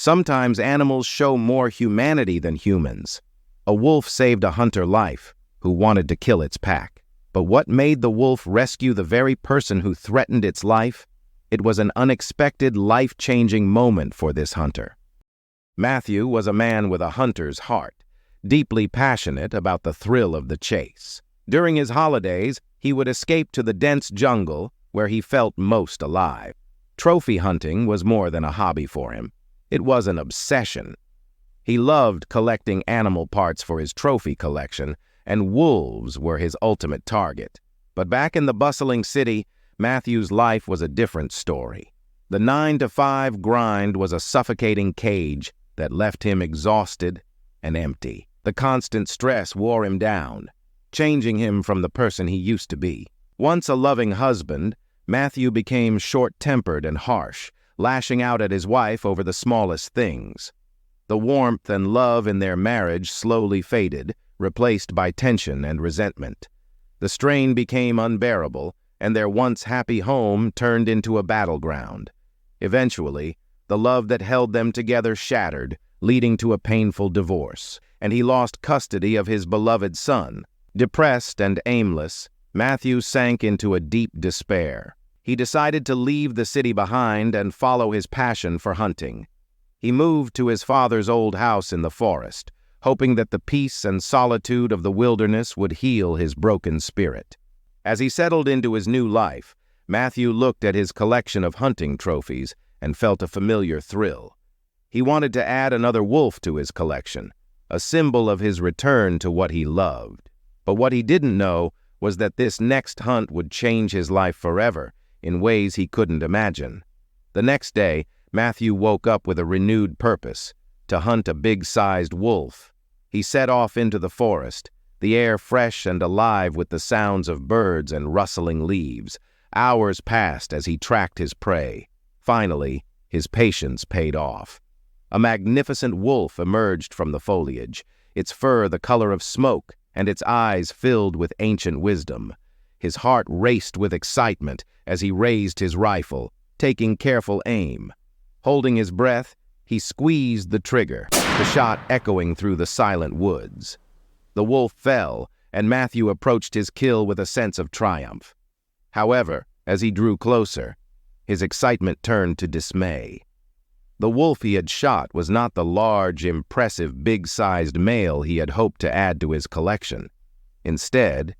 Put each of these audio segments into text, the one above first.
Sometimes animals show more humanity than humans. A wolf saved a hunter life who wanted to kill its pack. But what made the wolf rescue the very person who threatened its life? It was an unexpected, life-changing moment for this hunter. Matthew was a man with a hunter's heart, deeply passionate about the thrill of the chase. During his holidays, he would escape to the dense jungle where he felt most alive. Trophy hunting was more than a hobby for him. It was an obsession. He loved collecting animal parts for his trophy collection, and wolves were his ultimate target. But back in the bustling city, Matthew's life was a different story. The 9-to-5 grind was a suffocating cage that left him exhausted and empty. The constant stress wore him down, changing him from the person he used to be. Once a loving husband, Matthew became short-tempered and harsh, lashing out at his wife over the smallest things. The warmth and love in their marriage slowly faded, replaced by tension and resentment. The strain became unbearable, and their once happy home turned into a battleground. Eventually, the love that held them together shattered, leading to a painful divorce, and he lost custody of his beloved son. Depressed and aimless, Matthew sank into a deep despair. He decided to leave the city behind and follow his passion for hunting. He moved to his father's old house in the forest, hoping that the peace and solitude of the wilderness would heal his broken spirit. As he settled into his new life, Matthew looked at his collection of hunting trophies and felt a familiar thrill. He wanted to add another wolf to his collection, a symbol of his return to what he loved. But what he didn't know was that this next hunt would change his life forever, in ways he couldn't imagine. The next day, Matthew woke up with a renewed purpose, to hunt a big-sized wolf. He set off into the forest, the air fresh and alive with the sounds of birds and rustling leaves. Hours passed as he tracked his prey. Finally, his patience paid off. A magnificent wolf emerged from the foliage, its fur the color of smoke and its eyes filled with ancient wisdom. His heart raced with excitement as he raised his rifle, taking careful aim. Holding his breath, he squeezed the trigger, the shot echoing through the silent woods. The wolf fell, and Matthew approached his kill with a sense of triumph. However, as he drew closer, his excitement turned to dismay. The wolf he had shot was not the large, impressive, big-sized male he had hoped to add to his collection. Instead,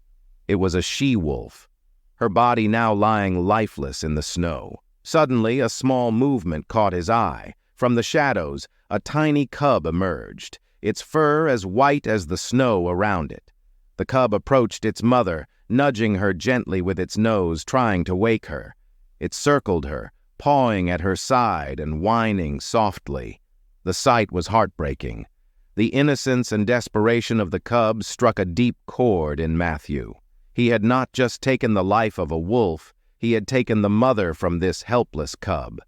it was a she-wolf, her body now lying lifeless in the snow. Suddenly, a small movement caught his eye. From the shadows, a tiny cub emerged, its fur as white as the snow around it. The cub approached its mother, nudging her gently with its nose, trying to wake her. It circled her, pawing at her side and whining softly. The sight was heartbreaking. The innocence and desperation of the cub struck a deep chord in Matthew. He had not just taken the life of a wolf, he had taken the mother from this helpless cub.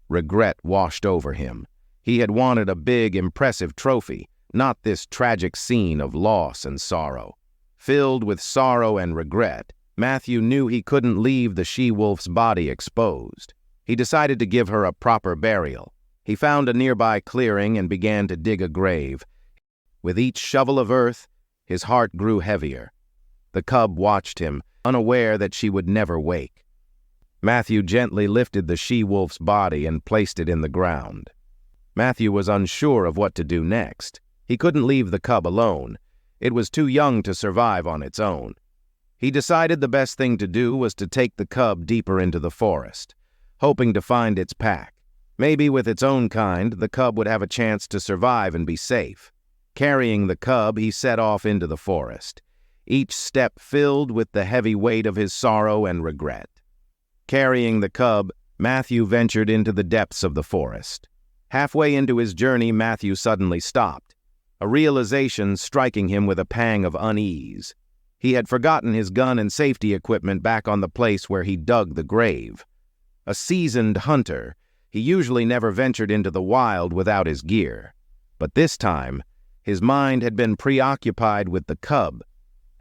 Regret washed over him. He had wanted a big, impressive trophy, not this tragic scene of loss and sorrow. Filled with sorrow and regret, Matthew knew he couldn't leave the she-wolf's body exposed. He decided to give her a proper burial. He found a nearby clearing and began to dig a grave. With each shovel of earth, his heart grew heavier. The cub watched him, unaware that she would never wake. Matthew gently lifted the she-wolf's body and placed it in the ground. Matthew was unsure of what to do next. He couldn't leave the cub alone. It was too young to survive on its own. He decided the best thing to do was to take the cub deeper into the forest, hoping to find its pack. Maybe with its own kind, the cub would have a chance to survive and be safe. Carrying the cub, he set off into the forest, each step filled with the heavy weight of his sorrow and regret. Carrying the cub, Matthew ventured into the depths of the forest. Halfway into his journey, Matthew suddenly stopped, a realization striking him with a pang of unease. He had forgotten his gun and safety equipment back on the place where he dug the grave. A seasoned hunter, he usually never ventured into the wild without his gear. But this time, his mind had been preoccupied with the cub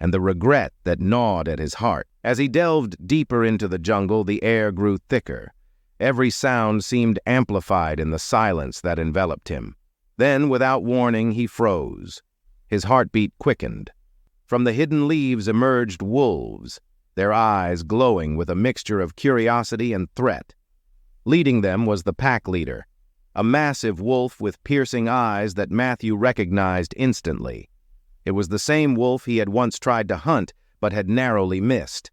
and the regret that gnawed at his heart. As he delved deeper into the jungle, the air grew thicker. Every sound seemed amplified in the silence that enveloped him. Then, without warning, he froze. His heartbeat quickened. From the hidden leaves emerged wolves, their eyes glowing with a mixture of curiosity and threat. Leading them was the pack leader, a massive wolf with piercing eyes that Matthew recognized instantly. It was the same wolf he had once tried to hunt but had narrowly missed.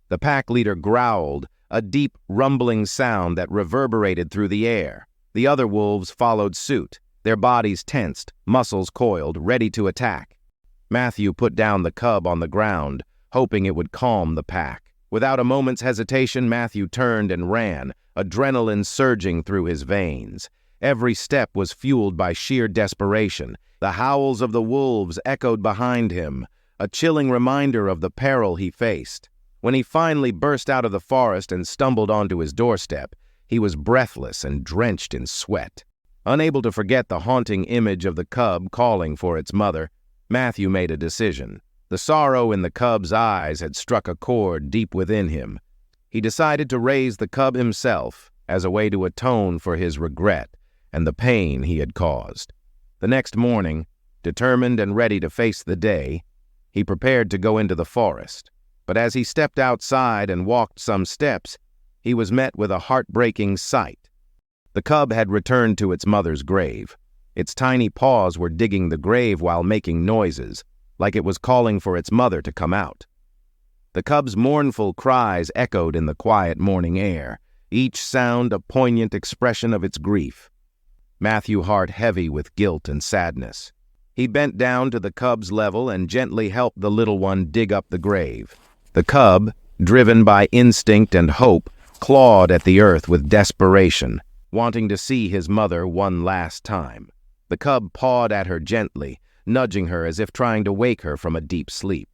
The pack leader growled, a deep, rumbling sound that reverberated through the air. The other wolves followed suit, their bodies tensed, muscles coiled, ready to attack. Matthew put down the cub on the ground, hoping it would calm the pack. Without a moment's hesitation, Matthew turned and ran, adrenaline surging through his veins. Every step was fueled by sheer desperation. The howls of the wolves echoed behind him, a chilling reminder of the peril he faced. When he finally burst out of the forest and stumbled onto his doorstep, he was breathless and drenched in sweat. Unable to forget the haunting image of the cub calling for its mother, Matthew made a decision. The sorrow in the cub's eyes had struck a chord deep within him. He decided to raise the cub himself as a way to atone for his regret and the pain he had caused. The next morning, determined and ready to face the day, he prepared to go into the forest. But as he stepped outside and walked some steps, he was met with a heartbreaking sight. The cub had returned to its mother's grave. Its tiny paws were digging the grave while making noises, like it was calling for its mother to come out. The cub's mournful cries echoed in the quiet morning air, each sound a poignant expression of its grief. Matthew's heart heavy with guilt and sadness. He bent down to the cub's level and gently helped the little one dig up the grave. The cub, driven by instinct and hope, clawed at the earth with desperation, wanting to see his mother one last time. The cub pawed at her gently, nudging her as if trying to wake her from a deep sleep.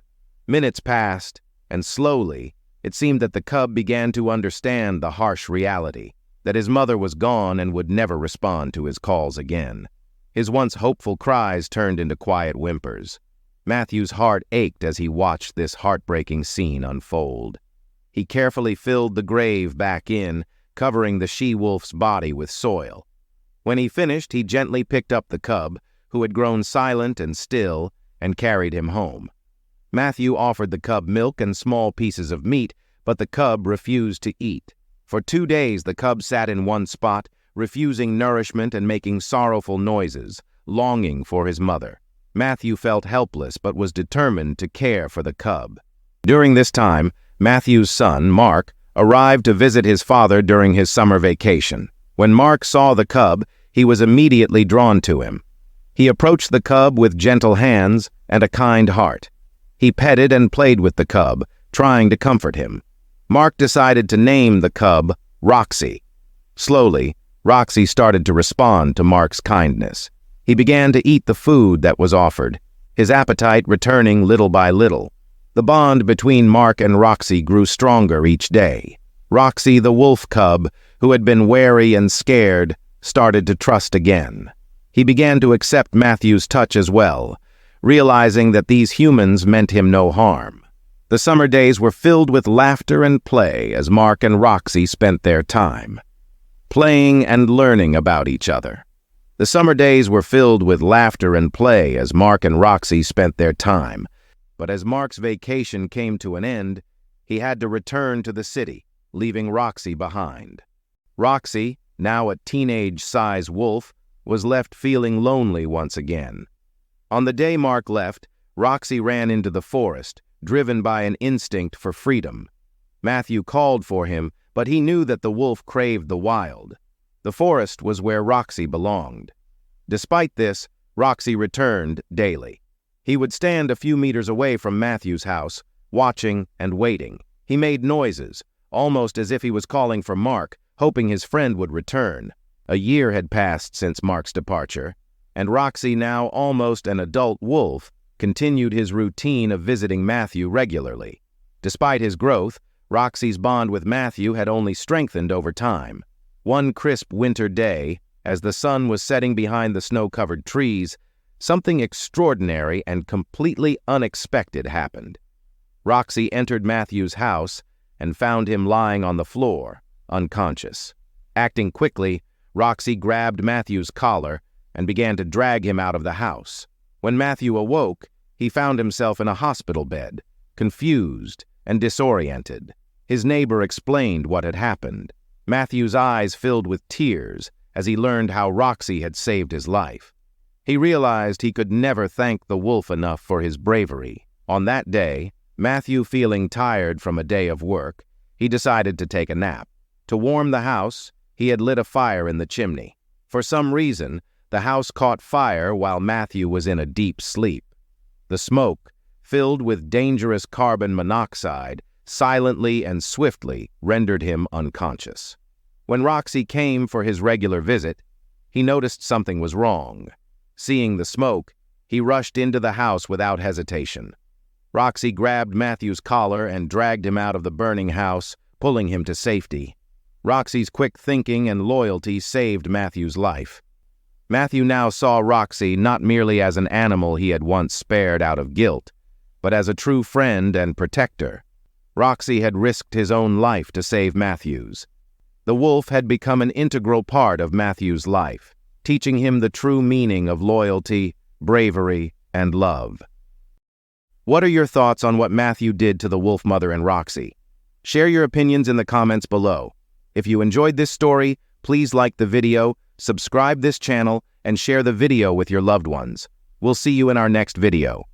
Minutes passed, and slowly, it seemed that the cub began to understand the harsh reality, that his mother was gone and would never respond to his calls again. His once hopeful cries turned into quiet whimpers. Matthew's heart ached as he watched this heartbreaking scene unfold. He carefully filled the grave back in, covering the she-wolf's body with soil. When he finished, he gently picked up the cub, who had grown silent and still, and carried him home. Matthew offered the cub milk and small pieces of meat, but the cub refused to eat. For 2 days the cub sat in one spot, refusing nourishment and making sorrowful noises, longing for his mother. Matthew felt helpless but was determined to care for the cub. During this time, Matthew's son, Mark, arrived to visit his father during his summer vacation. When Mark saw the cub, he was immediately drawn to him. He approached the cub with gentle hands and a kind heart. He petted and played with the cub, trying to comfort him. Mark decided to name the cub Roxy. Slowly, Roxy started to respond to Mark's kindness. He began to eat the food that was offered, his appetite returning little by little. The bond between Mark and Roxy grew stronger each day. Roxy, the wolf cub, who had been wary and scared, started to trust again. He began to accept Matthew's touch as well, realizing that these humans meant him no harm. The summer days were filled with laughter and play as Mark and Roxy spent their time, playing and learning about each other. The summer days were filled with laughter and play as Mark and Roxy spent their time. But as Mark's vacation came to an end, he had to return to the city, leaving Roxy behind. Roxy, now a teenage-size wolf, was left feeling lonely once again. On the day Mark left, Roxy ran into the forest, driven by an instinct for freedom. Matthew called for him, but he knew that the wolf craved the wild. The forest was where Roxy belonged. Despite this, Roxy returned daily. He would stand a few meters away from Matthew's house, watching and waiting. He made noises, almost as if he was calling for Mark, hoping his friend would return. A year had passed since Mark's departure, and Roxy, now almost an adult wolf, continued his routine of visiting Matthew regularly. Despite his growth, Roxy's bond with Matthew had only strengthened over time. One crisp winter day, as the sun was setting behind the snow-covered trees, something extraordinary and completely unexpected happened. Roxy entered Matthew's house and found him lying on the floor, unconscious. Acting quickly, Roxy grabbed Matthew's collar and began to drag him out of the house. When Matthew awoke, he found himself in a hospital bed, confused and disoriented. His neighbor explained what had happened. Matthew's eyes filled with tears as he learned how Roxy had saved his life. He realized he could never thank the wolf enough for his bravery. On that day, Matthew feeling tired from a day of work, he decided to take a nap. To warm the house, he had lit a fire in the chimney. For some reason, the house caught fire while Matthew was in a deep sleep. The smoke, filled with dangerous carbon monoxide, silently and swiftly rendered him unconscious. When Roxy came for his regular visit, he noticed something was wrong. Seeing the smoke, he rushed into the house without hesitation. Roxy grabbed Matthew's collar and dragged him out of the burning house, pulling him to safety. Roxy's quick thinking and loyalty saved Matthew's life. Matthew now saw Roxy not merely as an animal he had once spared out of guilt, but as a true friend and protector. Roxy had risked his own life to save Matthew's. The wolf had become an integral part of Matthew's life, teaching him the true meaning of loyalty, bravery, and love. What are your thoughts on what Matthew did to the wolf mother and Roxy? Share your opinions in the comments below. If you enjoyed this story, please like the video, subscribe this channel, and share the video with your loved ones. We'll see you in our next video.